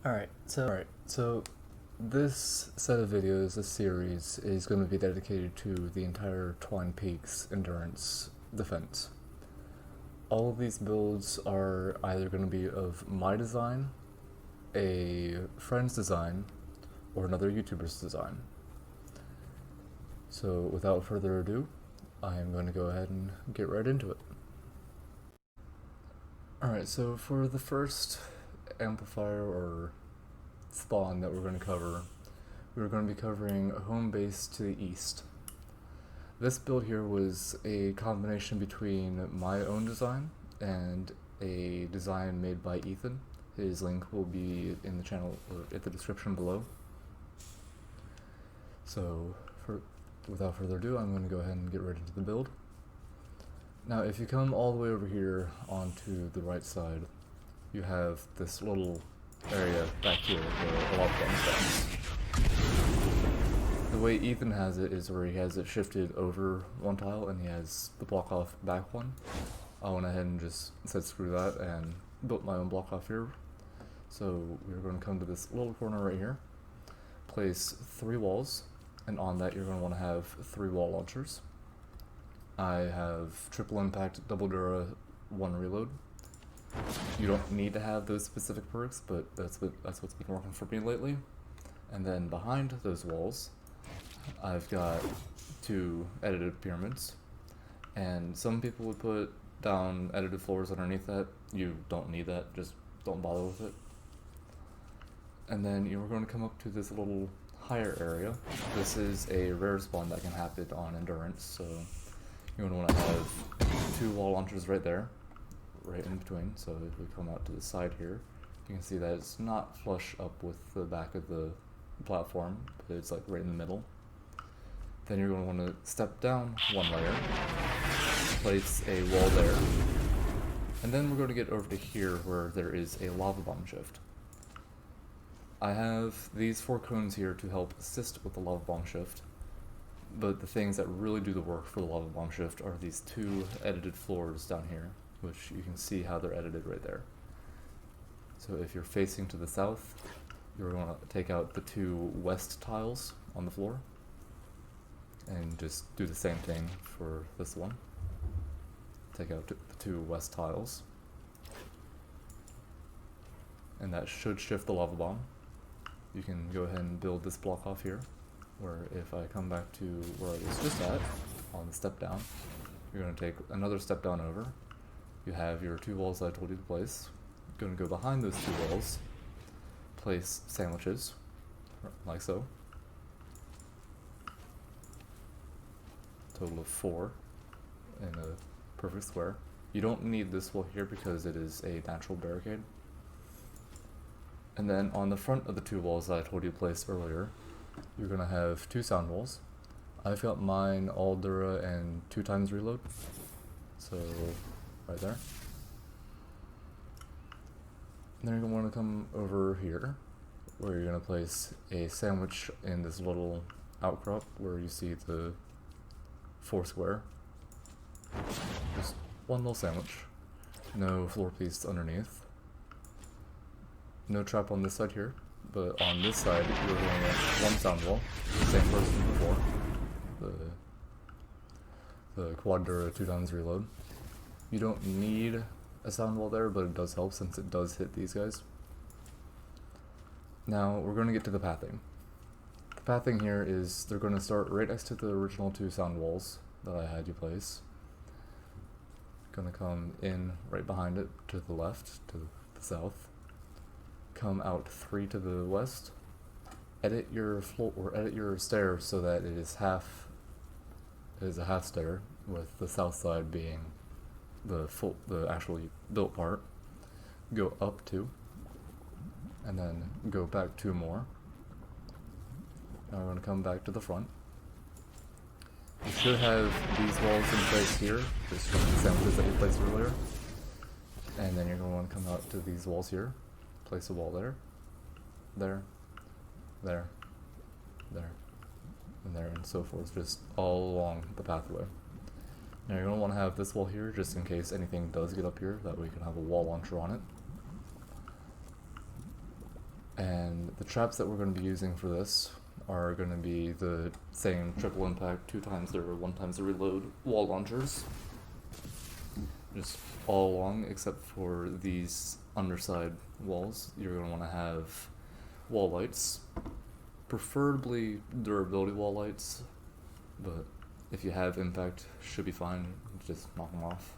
Alright, so this set of videos, this series, is going to be dedicated to the entire Twine Peaks endurance defense. All of these builds are either going to be of my design, a friend's design, or another YouTuber's design. So without further ado, I am going to go ahead and get right into it. Alright, so for the first amplifier or spawn that we're going to cover, we're going to be covering a home base to the east. This build here was a combination between my own design and a design made by Ethan. His link will be in the channel or in the description below. So without further ado, I'm going to go ahead and get right into the build. Now if you come all the way over here onto the right side, you have this little area back here where a lot of guns stands. The way Ethan has it is where he has it shifted over one tile and he has the block off back one. I went ahead and just said screw that and built my own block off here. So we're going to come to this little corner right here, place 3 walls, and on that you're going to want to have 3 wall launchers. I have triple impact, double dura, 1 reload. You don't need to have those specific perks, but that's what's been working for me lately. And then behind those walls, I've got 2 edited pyramids, and some people would put down edited floors underneath that. You don't need that, just don't bother with it. And then you're going to come up to this little higher area. This is a rare spawn that can happen on endurance, so you're going to want to have 2 wall launchers right there, right in between. So if we come out to the side here, you can see that it's not flush up with the back of the platform, but it's like right in the middle. Then you're going to want to step down 1 layer, place a wall there, and then we're going to get over to here where there is a lava bomb shift. I have these 4 cones here to help assist with the lava bomb shift, but the things that really do the work for the lava bomb shift are these 2 edited floors down here, which you can see how they're edited right there. So if you're facing to the south, you're going to take out the 2 west tiles on the floor, and just do the same thing for this one. Take out the 2 west tiles, and that should shift the lava bomb. You can go ahead and build this block off here, where if I come back to where I was just at, on the step down, you're going to take another step down over. You have your 2 walls that I told you to place. You're going to go behind those 2 walls, place sandwiches, like so. Total of 4 in a perfect square. You don't need this wall here because it is a natural barricade. And then on the front of the 2 walls that I told you to place earlier, you're going to have 2 sound walls. I've got mine all dura and 2 times reload, so right there. And then you're going to want to come over here, where you're going to place a sandwich in this little outcrop where you see the 4 square. Just 1 little sandwich, no floor piece underneath. No trap on this side here, but on this side you're going to get 1 sound wall, same person as before, the quad dura 2 times reload. You don't need a sound wall there, but it does help since it does hit these guys. Now we're going to get to the pathing. The pathing here is they're going to start right next to the original 2 sound walls that I had you place. Going to come in right behind it to the left, to the south. Come out 3 to the west. Edit your floor or edit your stair so that it is a half stair, with the south side being the actually built part. Go up 2, and then go back 2 more. Now we're going to come back to the front. You should have these walls in place here, just from the sandwiches that you placed earlier. And then you're going to want to come out to these walls here. Place a wall there, there, there, there, and there, and so forth, just all along the pathway. Now you're going to want to have this wall here, just in case anything does get up here, that way you can have a wall launcher on it. And the traps that we're going to be using for this are going to be the same triple impact, 2 times their 1 times the reload wall launchers. Just all along, except for these underside walls. You're going to want to have wall lights, preferably durability wall lights, but if you have impact, should be fine, just knock them off.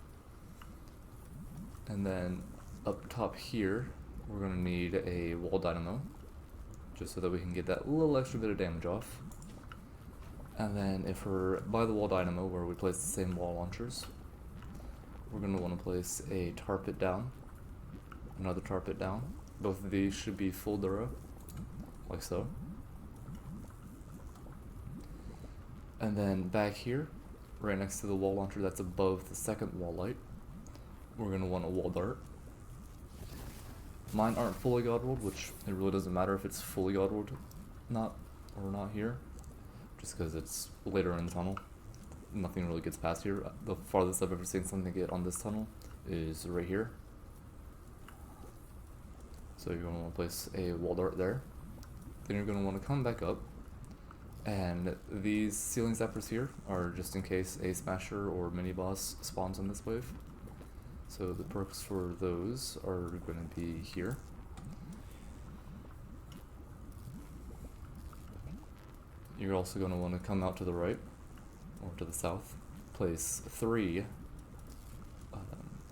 And then up top here, we're going to need a wall dynamo, just so that we can get that little extra bit of damage off. And then if we're by the wall dynamo where we place the same wall launchers, we're going to want to place a tar pit down, another tar pit down. Both of these should be full dura, like so. And then back here, right next to the wall launcher that's above the second wall light, we're going to want a wall dart. Mine aren't fully god rolled, which it really doesn't matter if it's fully god rolled not here, just because it's later in the tunnel. Nothing really gets past here. The farthest I've ever seen something get on this tunnel is right here. So you're going to want to place a wall dart there. Then you're going to want to come back up, and these ceiling zappers here are just in case a smasher or mini boss spawns on this wave. So the perks for those are going to be here. You're also going to want to come out to the right, or to the south, place 3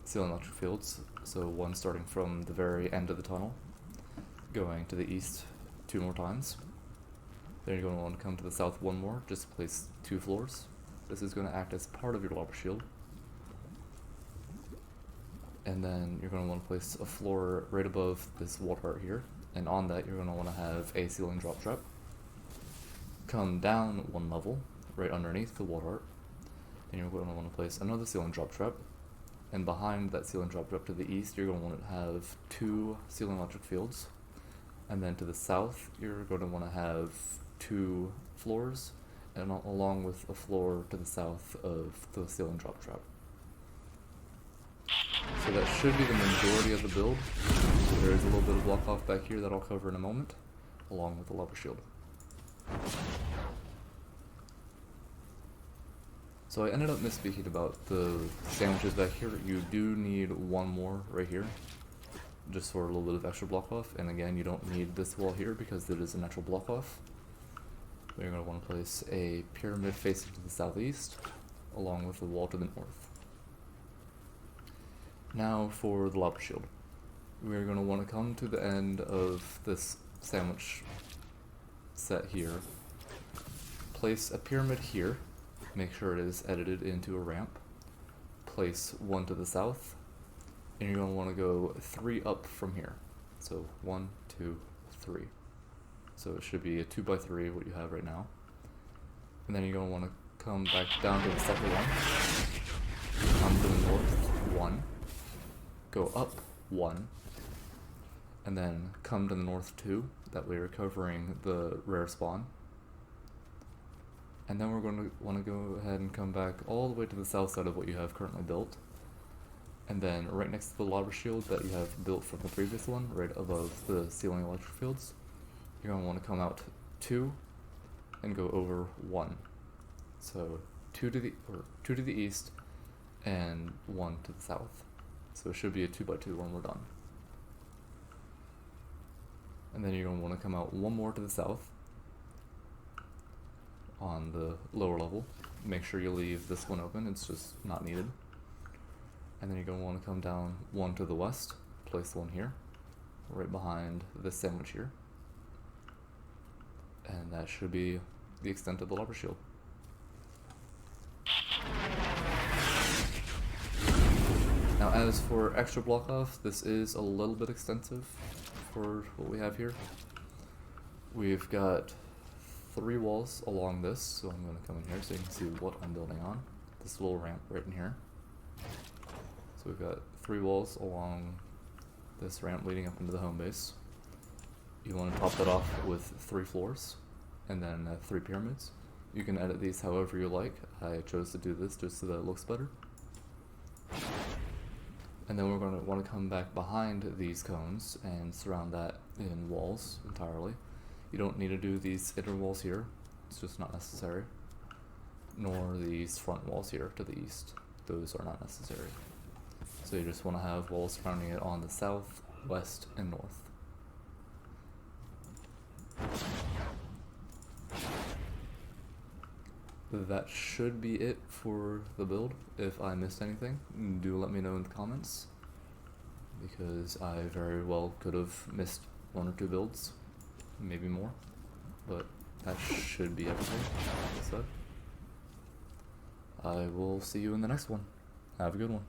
ceiling electric fields, so 1 starting from the very end of the tunnel, going to the east 2 more times. Then you're going to want to come to the south 1 more, just place 2 floors. This is going to act as part of your lava shield. And then you're going to want to place a floor right above this wall dart here, and on that you're going to want to have a ceiling drop trap. Come down 1 level, right underneath the wall dart, and you're going to want to place another ceiling drop trap, and behind that ceiling drop trap to the east you're going to want to have 2 ceiling electric fields, and then to the south you're going to want to have 2 floors, and along with a floor to the south of the ceiling drop trap. So that should be the majority of the build. There is a little bit of block off back here that I'll cover in a moment, along with the lava shield. So I ended up misspeaking about the sandwiches back here. You do need 1 more right here, just for a little bit of extra block off. And again, you don't need this wall here because it is a natural block off. You're going to want to place a pyramid facing to the southeast, along with the wall to the north. Now for the lava shield. We're going to want to come to the end of this sandwich set here, place a pyramid here, make sure it is edited into a ramp, place 1 to the south, and you're going to want to go 3 up from here. So 1, 2, 3. So it should be a 2x3, what you have right now. And then you're going to want to come back down to the second one, come to the north 1, go up 1, and then come to the north 2, that way you're covering the rare spawn. And then we're going to want to go ahead and come back all the way to the south side of what you have currently built. And then right next to the lava shield that you have built from the previous one, right above the ceiling electric fields, you're going to want to come out 2 and go over 1. So 2 to the east and 1 to the south. So it should be a 2x2 when we're done. And then you're going to want to come out 1 more to the south on the lower level. Make sure you leave this one open, it's just not needed. And then you're going to want to come down 1 to the west, place 1 here, right behind this sandwich here. And that should be the extent of the lava shield. Now as for extra block off, this is a little bit extensive for what we have here. We've got 3 walls along this, so I'm going to come in here so you can see what I'm building on. This little ramp right in here. So we've got 3 walls along this ramp leading up into the home base. You want to top that off with 3 floors, and then 3 pyramids. You can edit these however you like. I chose to do this just so that it looks better. And then we're going to want to come back behind these cones and surround that in walls entirely. You don't need to do these inner walls here, it's just not necessary. Nor these front walls here to the east, those are not necessary. So you just want to have walls surrounding it on the south, west, and north. That should be it for the build. If I missed anything, do let me know in the comments, because I very well could have missed 1 or 2 builds, maybe more, but that should be everything. Like I said, I will see you in the next one. Have a good one.